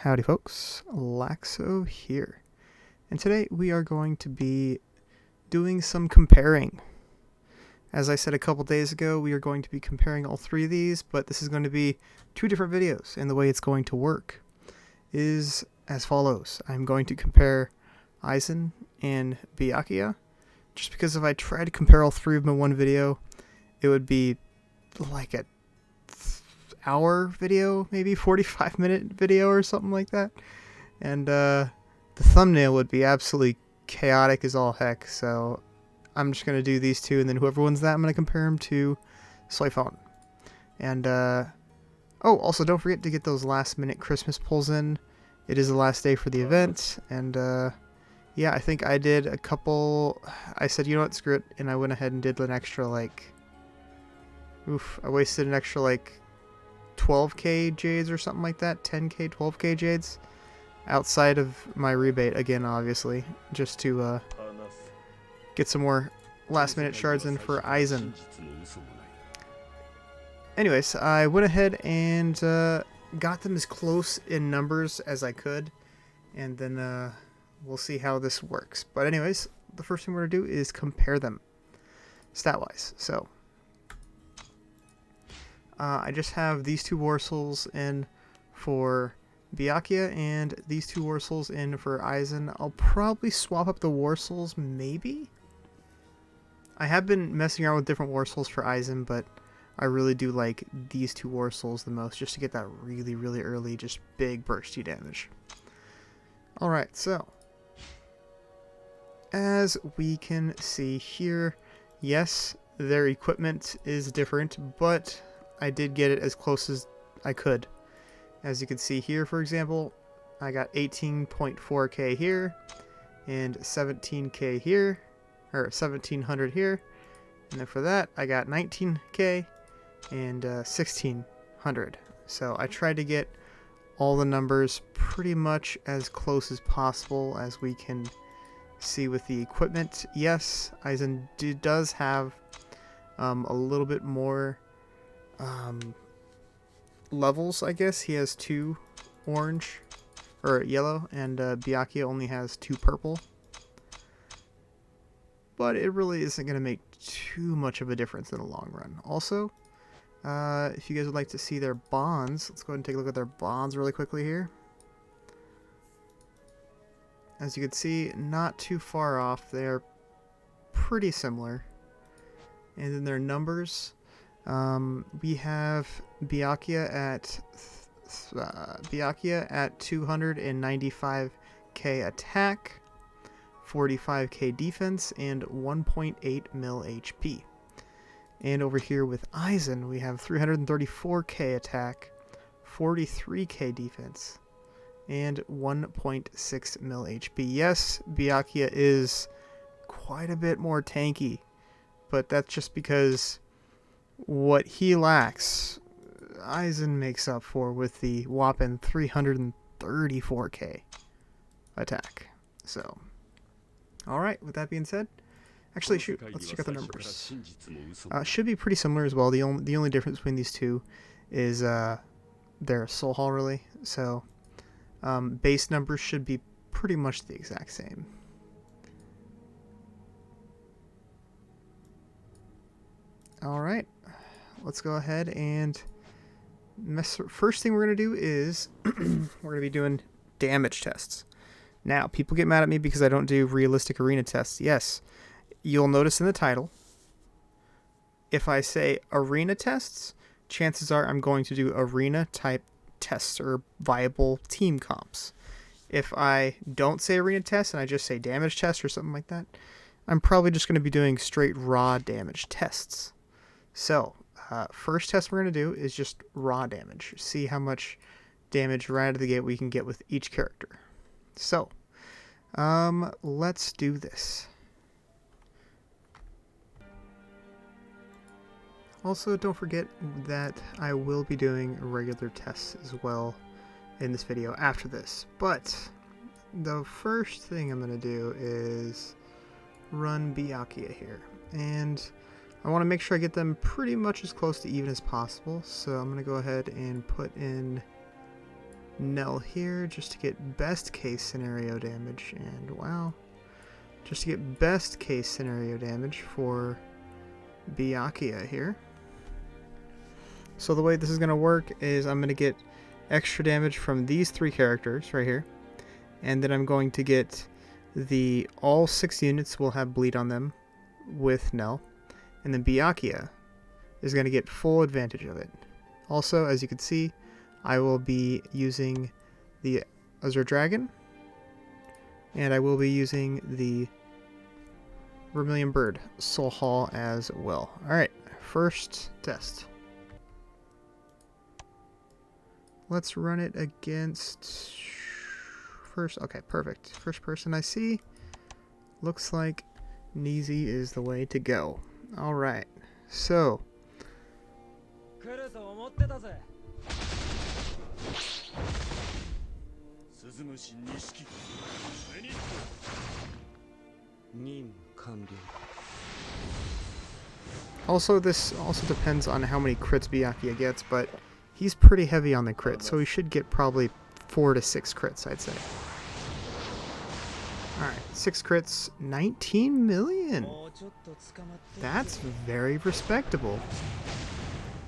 Howdy folks, Laxo here, and today we are going to be doing some comparing. As I said a couple days ago, we are going to be comparing all three of these, but this is going to be two different videos, and the way it's going to work is as follows. I'm going to compare Aizen and Byakuya, just because if I tried to compare all three of them in one video, it would be like a hour video, maybe 45-minute video or something like that, and the thumbnail would be absolutely chaotic as all heck. So I'm just gonna do these two, and then whoever wins that, I'm gonna compare them to Soifon. And oh, also don't forget to get those last-minute Christmas pulls in. It is the last day for the event, and yeah, I think I did a couple. I said, you know what, screw it, and I went ahead and did an extra I wasted an extra 12k jades or something like that, 10k, 12k jades, outside of my rebate, again obviously, just to get some more last minute shards in for Aizen. Anyways, I went ahead and got them as close in numbers as I could, and then we'll see how this works. But anyways, the first thing we're going to do is compare them stat-wise. So I just have these two war souls in for Byakuya and these two war souls in for Aizen. I'll probably swap up the war souls, maybe? I have been messing around with different war souls for Aizen, but I really do like these two war souls the most, just to get that really, really early, just big bursty damage. Alright, so as we can see here, yes, their equipment is different, but I did get it as close as I could. As you can see here, for example, I got 18.4k here and 17k here, or 1700 here, and then for that I got 19k and 1600. So I tried to get all the numbers pretty much as close as possible as we can see with the equipment. Yes, Aizen does have a little bit more levels, I guess. He has 2 orange or yellow, and Byakuya only has 2 purple. But it really isn't going to make too much of a difference in the long run. Also, if you guys would like to see their bonds, let's go ahead and take a look at their bonds really quickly here. As you can see, not too far off. They are pretty similar. And then their numbers. We have Byakuya at 295k attack, 45k defense, and 1.8 mil HP. And over here with Aizen, we have 334k attack, 43k defense, and 1.6 mil HP. Yes, Byakuya is quite a bit more tanky, but that's just because what he lacks, Aizen makes up for with the whopping 334k attack. So, alright, with that being said, actually, shoot, let's check out the numbers. Should be pretty similar as well. The only difference between these two is their soul haul, really. So, base numbers should be pretty much the exact same. Alright, let's go ahead and first thing we're going to do is we're going to be doing damage tests. Now, people get mad at me because I don't do realistic arena tests. Yes, you'll notice in the title, if I say arena tests, chances are I'm going to do arena type tests or viable team comps. If I don't say arena tests and I just say damage tests or something like that, I'm probably just going to be doing straight raw damage tests. So, first test we're going to do is just raw damage. See how much damage right out of the gate we can get with each character. So, let's do this. Also, don't forget that I will be doing regular tests as well in this video after this. But, the first thing I'm going to do is run Byakuya here. And I want to make sure I get them pretty much as close to even as possible, so I'm going to go ahead and put in Nell here just to get best case scenario damage, and wow, just to get best case scenario damage for Byakuya here. So the way this is going to work is I'm going to get extra damage from these three characters right here, and then I'm going to get all 6 units will have bleed on them with Nell, and then Byakuya is going to get full advantage of it. Also, as you can see, I will be using the Azure Dragon, and I will be using the Vermilion Bird Soul Hall as well. Alright, first test. Let's run it against first. Okay, perfect. First person I see. Looks like Neasy is the way to go. Alright, so also, this also depends on how many crits Byakuya gets, but he's pretty heavy on the crit, so he should get probably 4 to 6 crits, I'd say. Alright, 6 crits, 19 million. That's very respectable.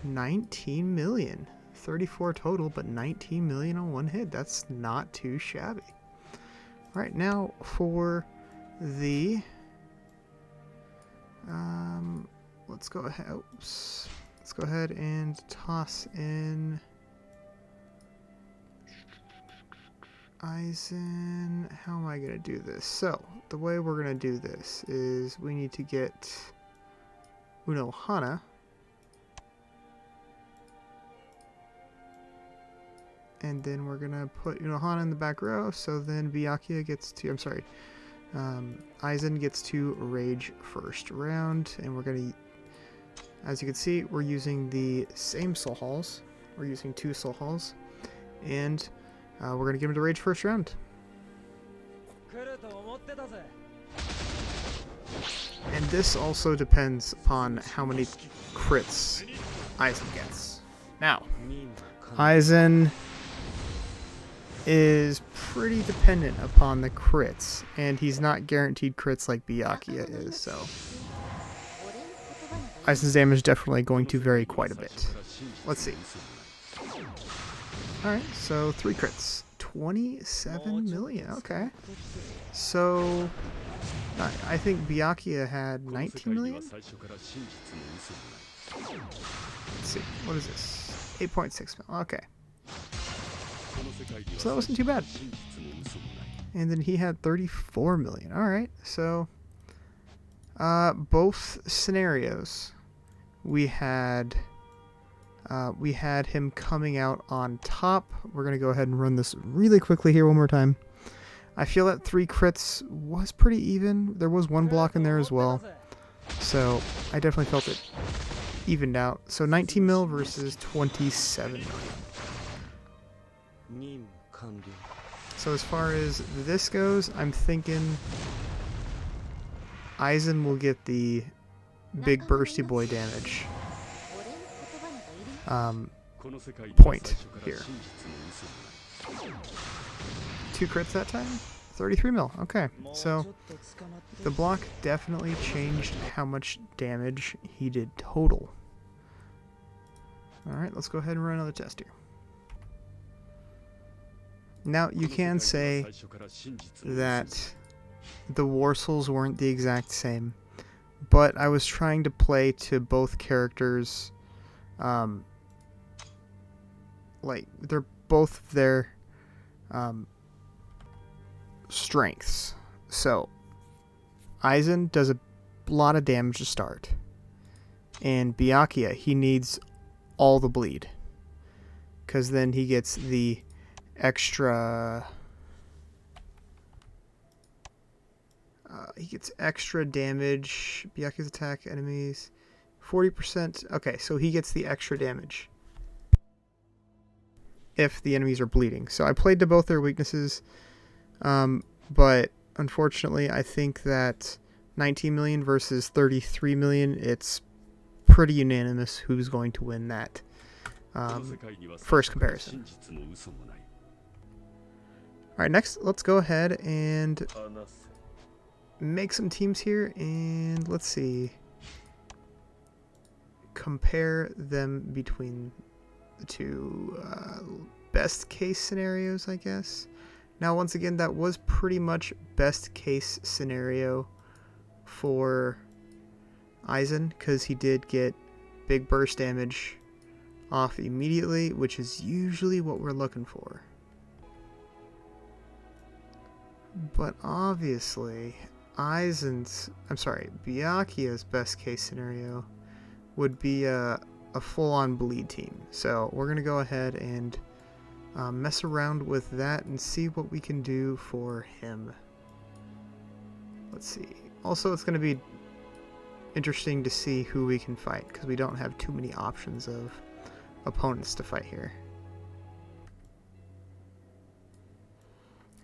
19 million. 34 total, but 19 million on one hit. That's not too shabby. Alright, now for the... let's go ahead. Oops. Let's go ahead and toss in Aizen. How am I going to do this? So, the way we're going to do this is we need to get Unohana. And then we're going to put Unohana in the back row, so then Byakuya gets to, Aizen gets to rage first round, and we're going to, as you can see, we're using the same soul halls. We're using 2 soul halls, and we're going to give him to rage first round. And this also depends upon how many crits Aizen gets. Now, Aizen is pretty dependent upon the crits, and he's not guaranteed crits like Byakuya is, so Aizen's damage is definitely going to vary quite a bit. Let's see. Alright, so 3 crits. 27 million, okay. So, I think Byakuya had 19 million? Let's see, what is this? 8.6 million, okay. So that wasn't too bad. And then he had 34 million. Alright, so both scenarios we had him coming out on top. We're going to go ahead and run this really quickly here one more time. I feel that 3 crits was pretty even. There was 1 block in there as well. So I definitely felt it evened out. So 19 mil versus 27 million. So as far as this goes, I'm thinking Aizen will get the big bursty boy damage point here. 2 crits that time? 33 mil. Okay, so the block definitely changed how much damage he did total. Alright, let's go ahead and run another test here. Now, you can say that the War Souls weren't the exact same, but I was trying to play to both characters, like, they're both their strengths. So, Aizen does a lot of damage to start, and Byakuya, he needs all the bleed, because then he gets the extra damage. Byakuya's attack enemies 40%. Okay, so he gets the extra damage if the enemies are bleeding. So I played to both their weaknesses, but unfortunately I think that 19 million versus 33 million, it's pretty unanimous who's going to win that first comparison. Alright, next, let's go ahead and make some teams here, and let's see. Compare them between the two best case scenarios, I guess. Now, once again, that was pretty much best case scenario for Aizen, because he did get big burst damage off immediately, which is usually what we're looking for. But obviously, Byakuya's best case scenario would be a full-on bleed team. So we're going to go ahead and mess around with that and see what we can do for him. Let's see. Also, it's going to be interesting to see who we can fight, because we don't have too many options of opponents to fight here.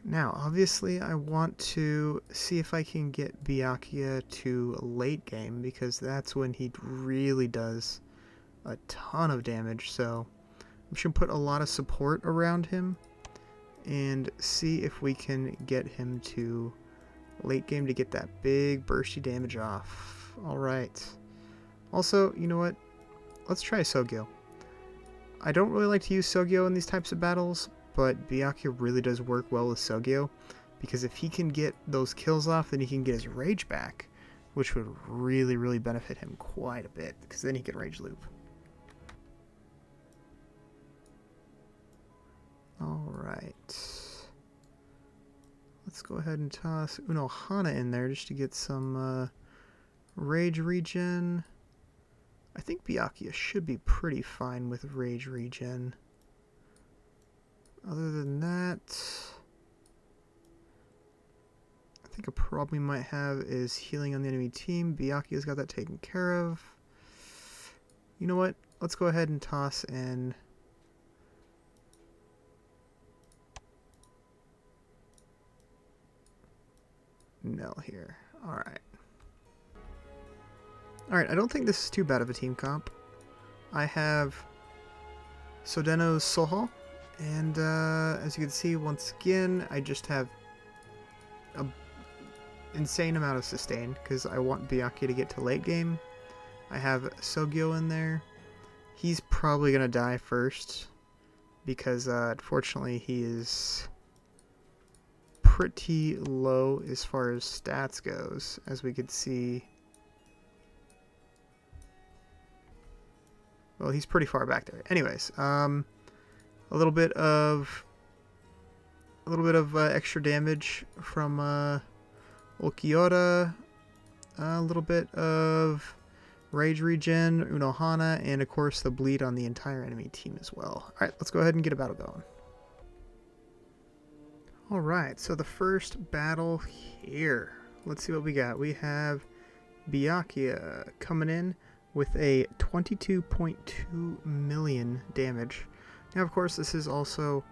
Now, obviously, I want to see if I can get Byakuya to late game, because that's when he really does a ton of damage. So I'm just going to put a lot of support around him and see if we can get him to late game to get that big bursty damage off. Alright. Also, you know what? Let's try Sogyo. I don't really like to use Sogyo in these types of battles, but Byakuya really does work well with Sogyo, because if he can get those kills off, then he can get his rage back, which would really, really benefit him quite a bit, because then he can rage loop. Alright. Let's go ahead and toss Unohana in there just to get some rage regen. I think Byakuya should be pretty fine with rage regen. Other than that, I think a problem we might have is healing on the enemy team. Byakuya's got that taken care of. You know what? Let's go ahead and toss in Nell here. Alright. Alright, I don't think this is too bad of a team comp. I have Sodeno's Soho, and as you can see, once again, I just have an insane amount of sustain, because I want Byakuya to get to late game. I have Sogyo in there. He's probably going to die first, because unfortunately he is pretty low as far as stats goes, as we could see. Well, he's pretty far back there. Anyways, a little bit of extra damage from Ulquiorra, a little bit of rage regen, Unohana, and of course the bleed on the entire enemy team as well. All right, let's go ahead and get a battle going. All right, so the first battle here. Let's see what we got. We have Byakuya coming in with a 22.2 million damage. Now, of course, this is also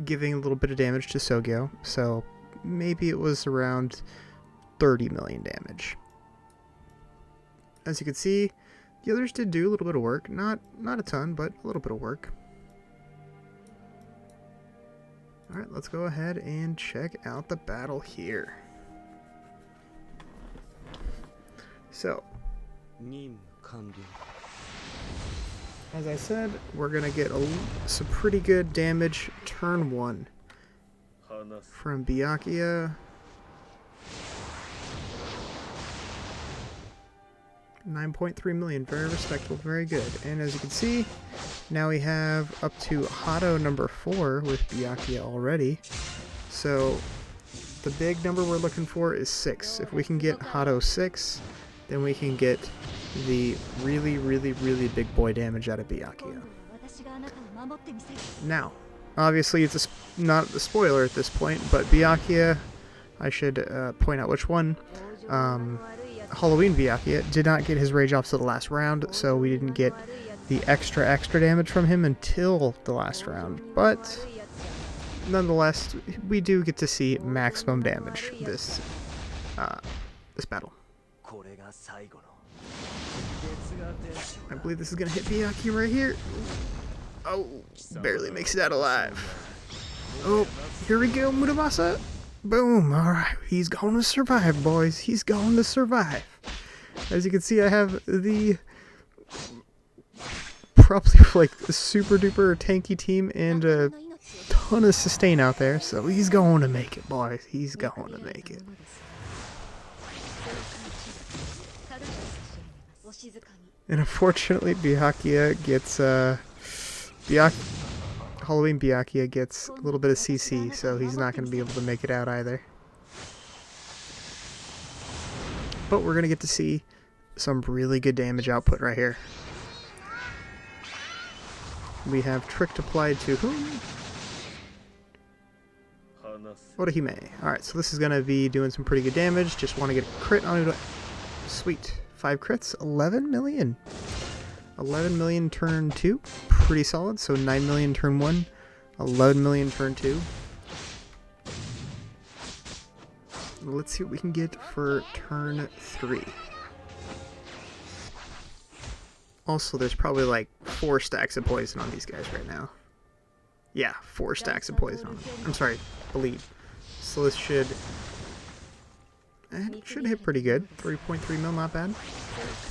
giving a little bit of damage to Sogyo, so maybe it was around 30 million damage. As you can see, the others did do a little bit of work. Not a ton, but a little bit of work. Alright, let's go ahead and check out the battle here. So, as I said, we're going to get some pretty good damage turn 1 from Byakuya. 9.3 million, very respectable, very good. And as you can see, now we have up to Hado number 4 with Byakuya already. So the big number we're looking for is 6. If we can get Hado 6, then we can get the really, really, really big boy damage out of Byakuya. Now, obviously it's not a spoiler at this point, but Byakuya, I should point out which one, Halloween Byakuya did not get his rage off till the last round, so we didn't get the extra damage from him until the last round. But nonetheless, we do get to see maximum damage this battle. I believe this is gonna hit Byakuya right here. Oh, barely makes it out alive. Oh, here we go, Muramasa. Boom. Alright, he's going to survive, boys. He's going to survive. As you can see, I have the probably like a super duper tanky team and a ton of sustain out there. So he's going to make it, boys. He's going to make it. And unfortunately, Byakuya gets Halloween Byakuya gets a little bit of CC, so he's not going to be able to make it out either. But we're going to get to see some really good damage output right here. We have Tricked applied to whom? Orihime. Alright, so this is going to be doing some pretty good damage. Just want to get a crit on it. Sweet. 5 crits, 11 million. 11 million turn 2. Pretty solid. So 9 million turn 1, 11 million turn 2. Let's see what we can get for turn 3. Also, there's probably like 4 stacks of poison on these guys right now. Yeah, 4 stacks of poison on them. I'm sorry, bleed. So this should hit pretty good. 3.3 mil, not bad.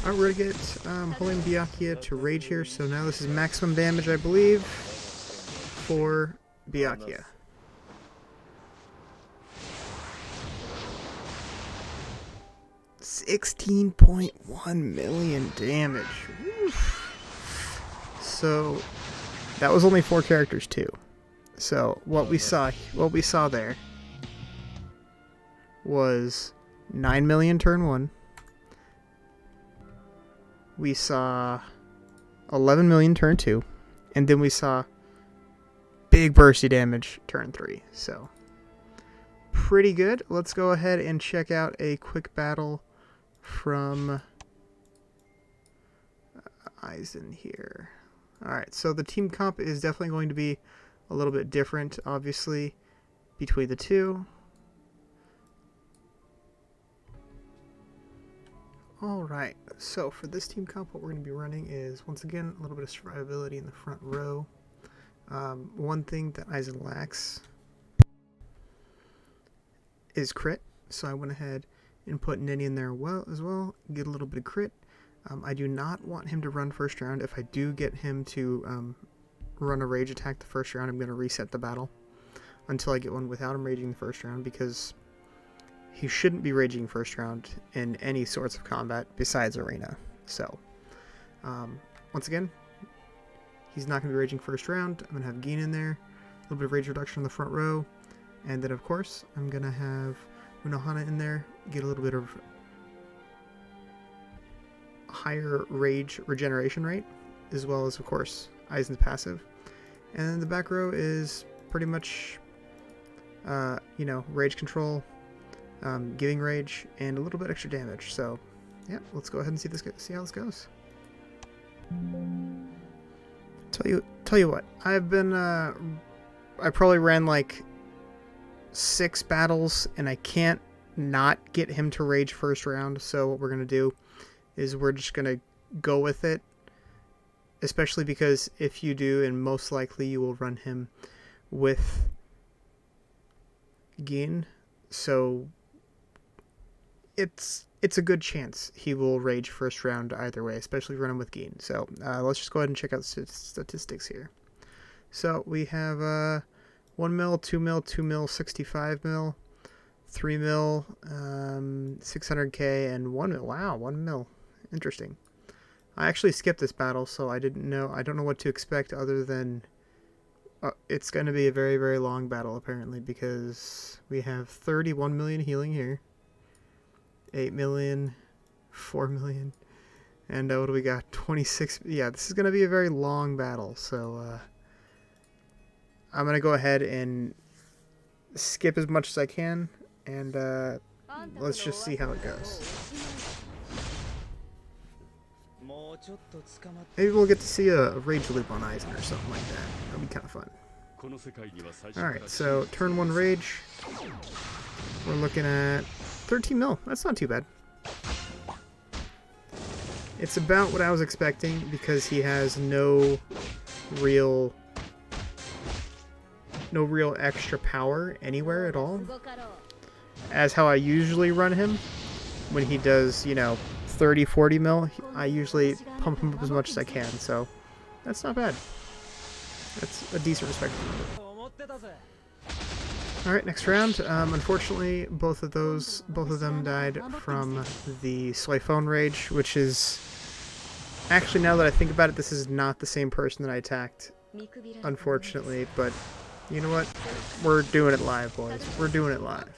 Alright, we're gonna get Halloween Byakuya to rage here. So now this is maximum damage, I believe, for Byakuya. $16.1 million damage. Oof. So that was only 4 characters too. So what we saw there was 9 million turn 1. We saw 11 million turn 2, and then we saw big bursty damage turn 3. So pretty good. Let's go ahead and check out a quick battle from Aizen here. Alright, so the team comp is definitely going to be a little bit different, obviously, between the two. Alright, so for this team comp, what we're going to be running is, once again, a little bit of survivability in the front row. One thing that Aizen lacks is crit, so I went ahead and put Ninny in there as well, get a little bit of crit. I do not want him to run first round. If I do get him to run a rage attack the first round, I'm going to reset the battle until I get one without him raging the first round, because he shouldn't be raging first round in any sorts of combat besides arena. So, once again, he's not going to be raging first round. I'm going to have Geen in there, a little bit of rage reduction in the front row, and then of course I'm going to have Unohana in there, get a little bit of higher rage regeneration rate, as well as of course Aizen's passive. And then the back row is pretty much you know, rage control, giving rage, and a little bit extra damage. So yeah, let's go ahead and see how this goes. Tell you what, I've been I probably ran like 6 battles and I can't not get him to rage first round. So what we're gonna do is we're just gonna go with it, especially because if you do, and most likely you will run him with Geen, so it's a good chance he will rage first round either way, especially running with Geen. So let's just go ahead and check out the statistics here. So we have 1 mil, 2 mil, 2 mil, 65 mil, 3 mil, 600k, and 1 mil. Wow, 1 mil. Interesting. I actually skipped this battle, so I don't know what to expect other than it's going to be a very, very long battle apparently, because we have 31 million healing here, 8 million, 4 million, and what do we got? 26. Yeah, this is going to be a very long battle, so I'm going to go ahead and skip as much as I can, and let's just see how it goes. Maybe we'll get to see a rage loop on Aizen or something like that. That'll be kind of fun. Alright, so turn 1 rage. We're looking at 13 mil. That's not too bad. It's about what I was expecting, because he has no real no real extra power anywhere at all. As how I usually run him, when he does, you know, 30, 40 mil, I usually pump him up as much as I can, so that's not bad. That's a decent respectable number. Alright, next round. Unfortunately, both of them died from the Sliphone Rage, which is... Actually, now that I think about it, this is not the same person that I attacked, unfortunately, but you know what? We're doing it live, boys. We're doing it live.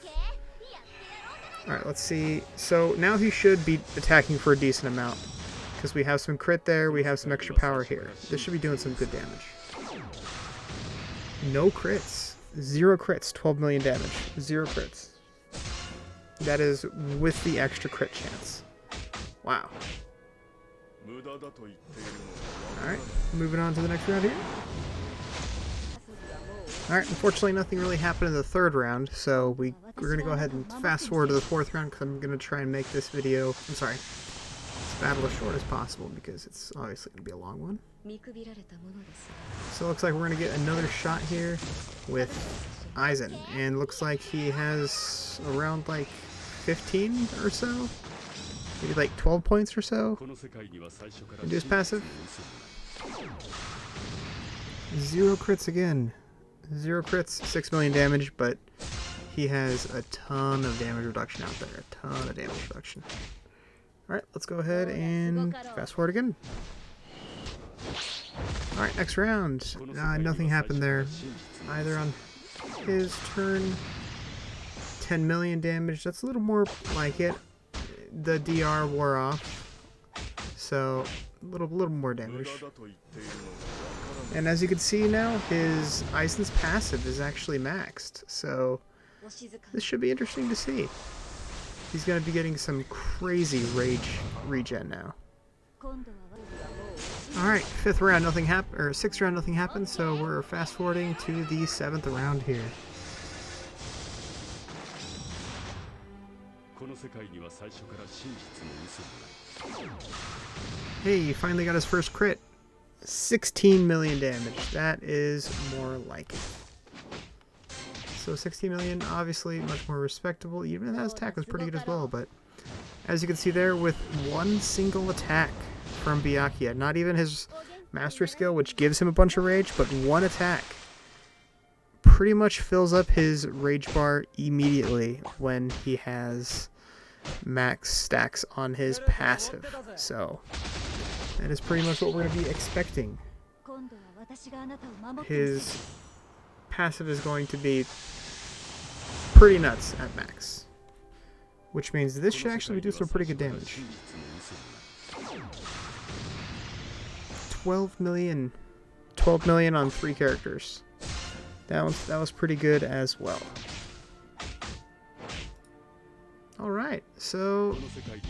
Alright, let's see. So now he should be attacking for a decent amount, because we have some crit there, we have some extra power here. This should be doing some good damage. No crits. 0 crits, 12 million damage. 0 crits. That is with the extra crit chance. Wow. Alright, moving on to the next round here. Alright, unfortunately nothing really happened in the third round, so we're going to go ahead and fast forward to the fourth round, because I'm going to try and make this video, this battle as short as possible, because it's obviously going to be a long one. So it looks like we're going to get another shot here with Aizen, and looks like he has around like 15 or so, maybe like 12 points or so into his passive. 0 crits again. 0 crits, 6 million damage, but he has a ton of damage reduction out there. A ton of damage reduction. Alright, let's go ahead and fast forward again. Alright, next round. Nothing happened there. Either on his turn. 10 million damage. That's a little more like it. The DR wore off. So, a little more damage. And as you can see now, his Aizen's passive is actually maxed. So, this should be interesting to see. He's going to be getting some crazy rage regen now. Alright, 5th round, nothing happened, or 6th round, nothing happened, so we're fast forwarding to the 7th round here. Hey, he finally got his first crit. 16 million damage. That is more like it. So 16 million, obviously much more respectable. Even his attack was pretty good as well, but as you can see there, with one single attack from Byakuya, not even his mastery skill, which gives him a bunch of rage, but one attack pretty much fills up his rage bar immediately when he has max stacks on his passive. So that is pretty much what we're going to be expecting. His passive is going to be pretty nuts at max, which means this should actually do some pretty good damage. 12 million on 3 characters. That was pretty good as well. Alright, so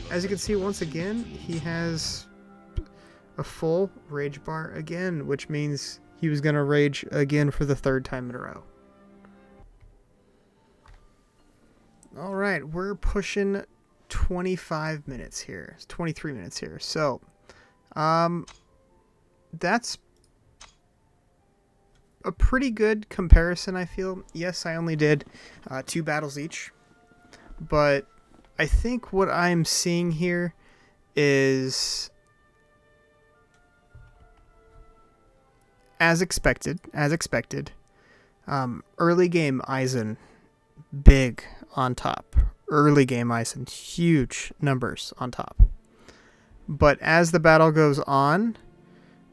as you can see, once again, he has a full rage bar again, which means he was going to rage again for the 3rd time in a row. Alright, we're pushing 25 minutes here. It's 23 minutes here. So, that's a pretty good comparison, I feel. Yes, I only did 2 battles each, but I think what I'm seeing here is, as expected, early game Aizen, big on top. Early game Aizen, huge numbers on top. But as the battle goes on,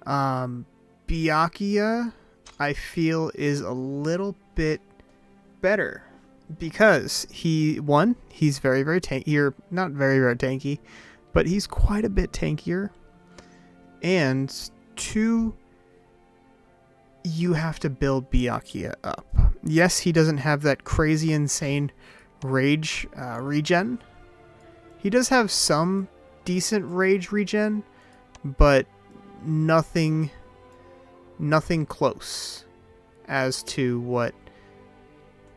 Byakuya, I feel, is a little bit better. Because he's very, very tanky. Not very, very tanky, but he's quite a bit tankier. And 2, you have to build Byakuya up. Yes, he doesn't have that crazy, insane rage regen. He does have some decent rage regen, but nothing close as to what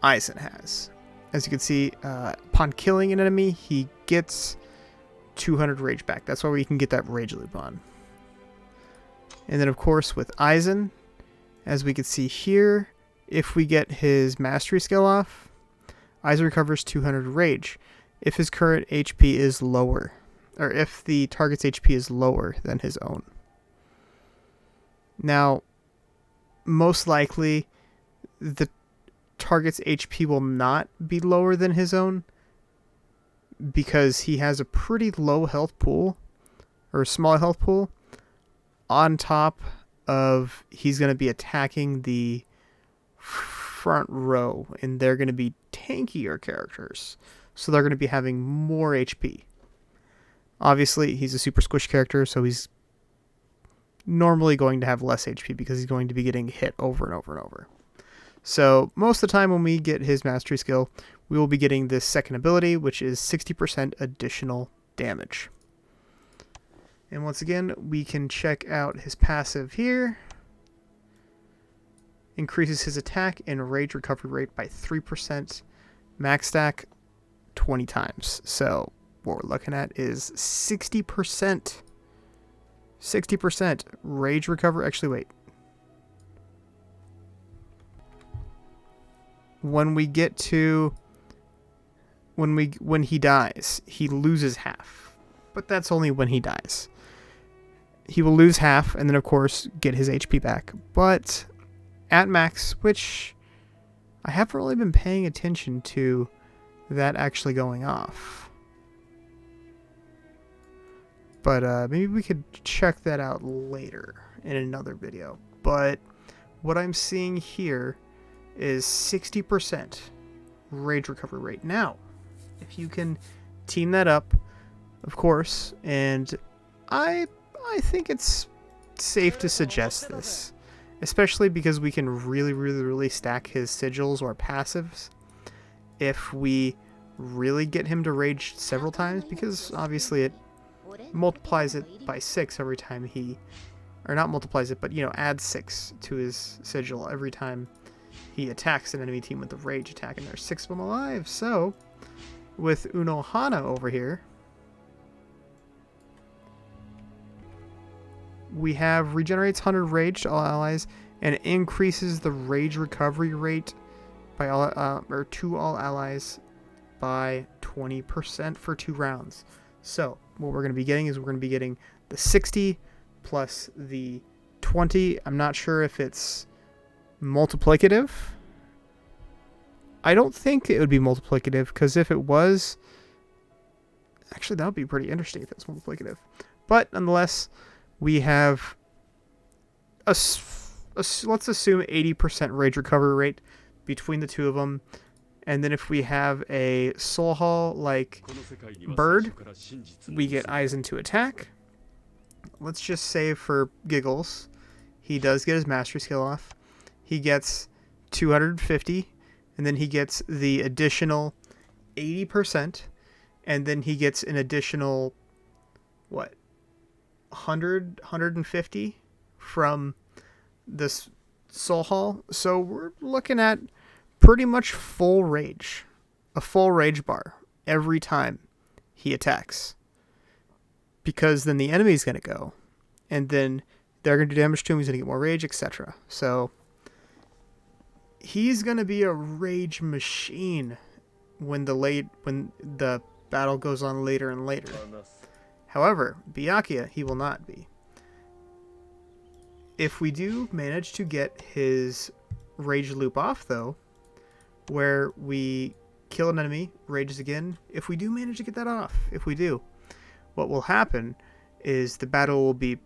Aizen has. As you can see, upon killing an enemy, he gets 200 rage back. That's why we can get that rage loop on. And then, of course, with Aizen, as we can see here, If we get his mastery skill off, Aizen recovers 200 rage if his current HP is lower, or if the target's HP is lower than his own. Now, most likely, the target's HP will not be lower than his own because he has a pretty low health pool, or a small health pool, on top of he's going to be attacking the front row, and they're going to be tankier characters, so they're going to be having more HP. Obviously, he's a super squish character, so he's normally going to have less HP because he's going to be getting hit over and over and over. So most of the time when we get his mastery skill, we will be getting this second ability, which is 60% additional damage. And once again, we can check out his passive here. Increases his attack and rage recovery rate by 3%, max stack 20 times. So what we're looking at is 60%. 60% rage recovery. Actually, wait. When we get to when he dies, he loses half. But that's only when he dies. He will lose half and then of course get his HP back. But at max, which I haven't really been paying attention to that actually going off. But maybe we could check that out later in another video. But what I'm seeing here is 60% rage recovery rate. Now, if you can team that up, of course, and I think it's safe to suggest this, especially because we can really stack his sigils or passives if we really get him to rage several times, because obviously it multiplies it by 6 every time he, or not multiplies it, but adds 6 to his sigil every time he attacks an enemy team with the rage attack, and there's 6 of them alive. So with Unohana over here, we have regenerates 100 rage to all allies and increases the rage recovery rate by all to all allies by 20% for 2 rounds. So what we're going to be getting is we're going to be getting the 60 plus the 20. I'm not sure if it's multiplicative. I don't think it would be multiplicative, because if it was, actually that would be pretty interesting if it's multiplicative. But nonetheless, we have let's assume 80% rage recovery rate between the two of them. And then if we have a soul haul like bird, we get Aizen to attack. Let's just say for giggles, he does get his mastery skill off. He gets 250, and then he gets the additional 80%, and then he gets an additional, 150 from this soul haul. So we're looking at pretty much full rage, a full rage bar every time he attacks, because then the enemy's going to go, and then they're going to do damage to him, he's going to get more rage, etc. So he's going to be a rage machine when the battle goes on later and later. However, Byakuya, he will not be. If we do manage to get his rage loop off, though, where we kill an enemy, rages again, if we do manage to get that off, if we do, what will happen is the battle will be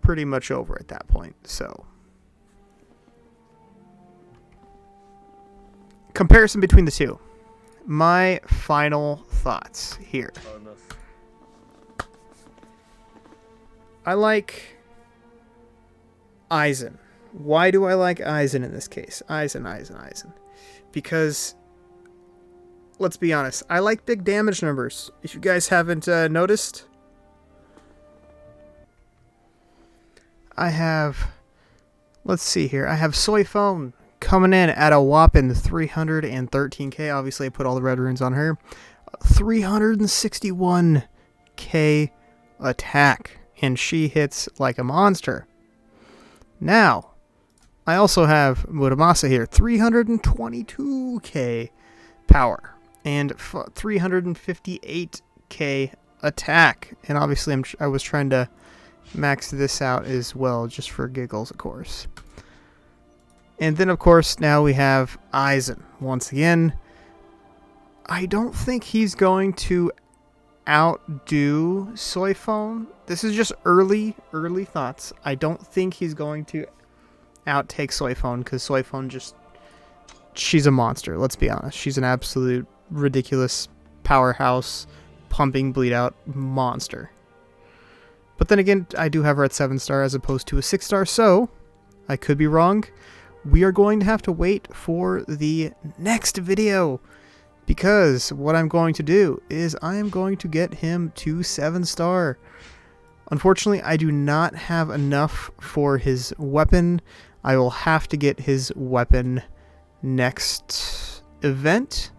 pretty much over at that point. So, comparison between the two. My final thoughts here. I like Aizen. Why do I like Aizen in this case? Aizen. Because, let's be honest, I like big damage numbers. If you guys haven't noticed, I have, let's see here, I have Soy Phone coming in at a whopping 313k. Obviously, I put all the red runes on her. 361k attack, and she hits like a monster. Now, I also have Muramasa here, 322k power and 358k attack. And obviously I was trying to max this out as well, just for giggles, of course. And then, of course, now we have Aizen. Once again, I don't think he's going to outdo Soifone. This is just early thoughts. I don't think he's going to outtake Soifone, because Soifone she's a monster, let's be honest. She's an absolute ridiculous powerhouse, pumping bleed out monster. But then again, I do have her at 7-star as opposed to a 6-star, so I could be wrong. We are going to have to wait for the next video, because what I'm going to do is I am going to get him to 7-star. Unfortunately, I do not have enough for his weapon. I will have to get his weapon next event.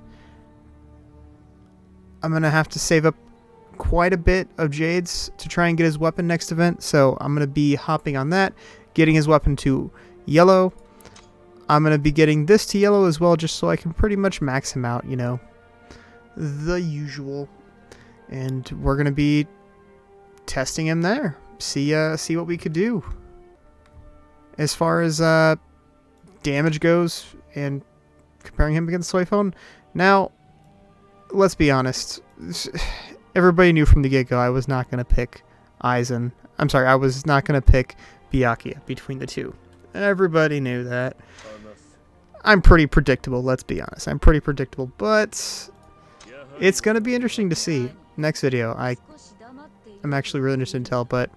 I'm going to have to save up quite a bit of jades to try and get his weapon next event, so I'm going to be hopping on that, getting his weapon to yellow. I'm going to be getting this to yellow as well, just so I can pretty much max him out, you know, the usual. And we're going to be testing him there, see what we could do. As far as damage goes and comparing him against Soifone, now, let's be honest, everybody knew from the get-go I was not going to pick Aizen. I'm sorry, I was not going to pick Byakuya between the two. Everybody knew that. I'm pretty predictable, let's be honest. I'm pretty predictable, but it's going to be interesting to see. Next video, I'm actually really interested in tell, but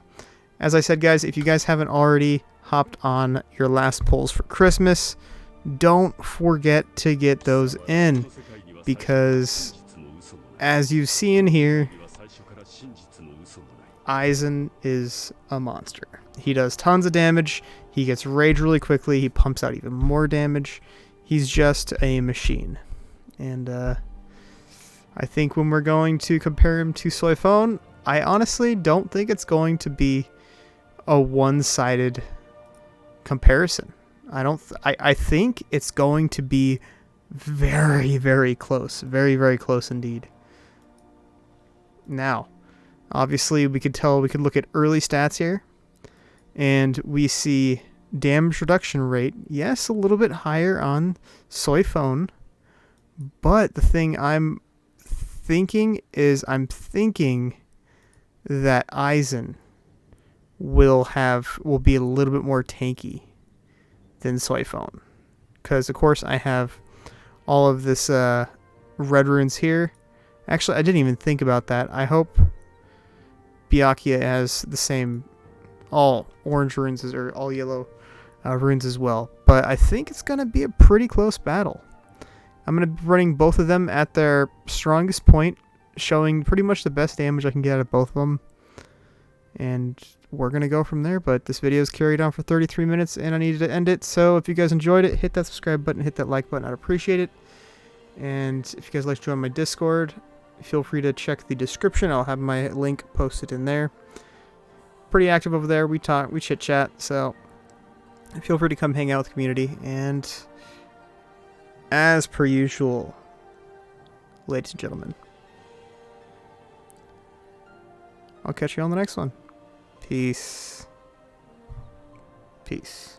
as I said, guys, if you guys haven't already hopped on your last polls for Christmas, don't forget to get those in, because as you've seen here, Aizen is a monster. He does tons of damage. He gets rage really quickly. He pumps out even more damage. He's just a machine. And I think when we're going to compare him to Soifone, I honestly don't think it's going to be a one-sided comparison. I think it's going to be very, very close. Very, very close indeed. Now, obviously we could look at early stats here, and we see damage reduction rate, yes, a little bit higher on Soifone, but the thing I'm thinking is that Aizen will be a little bit more tanky than Soifone, because of course I have all of this red runes here. Actually, I didn't even think about that. I hope Byakuya has the same all orange runes or all yellow runes as well. But I think it's going to be a pretty close battle. I'm going to be running both of them at their strongest point, showing pretty much the best damage I can get out of both of them. And we're going to go from there. But this video is carried on for 33 minutes, and I needed to end it. So if you guys enjoyed it, hit that subscribe button, hit that like button. I'd appreciate it. And if you guys like to join my Discord, feel free to check the description. I'll have my link posted in there. Pretty active over there. We talk, we chit chat. So feel free to come hang out with the community. And as per usual, ladies and gentlemen, I'll catch you on the next one. Peace. Peace.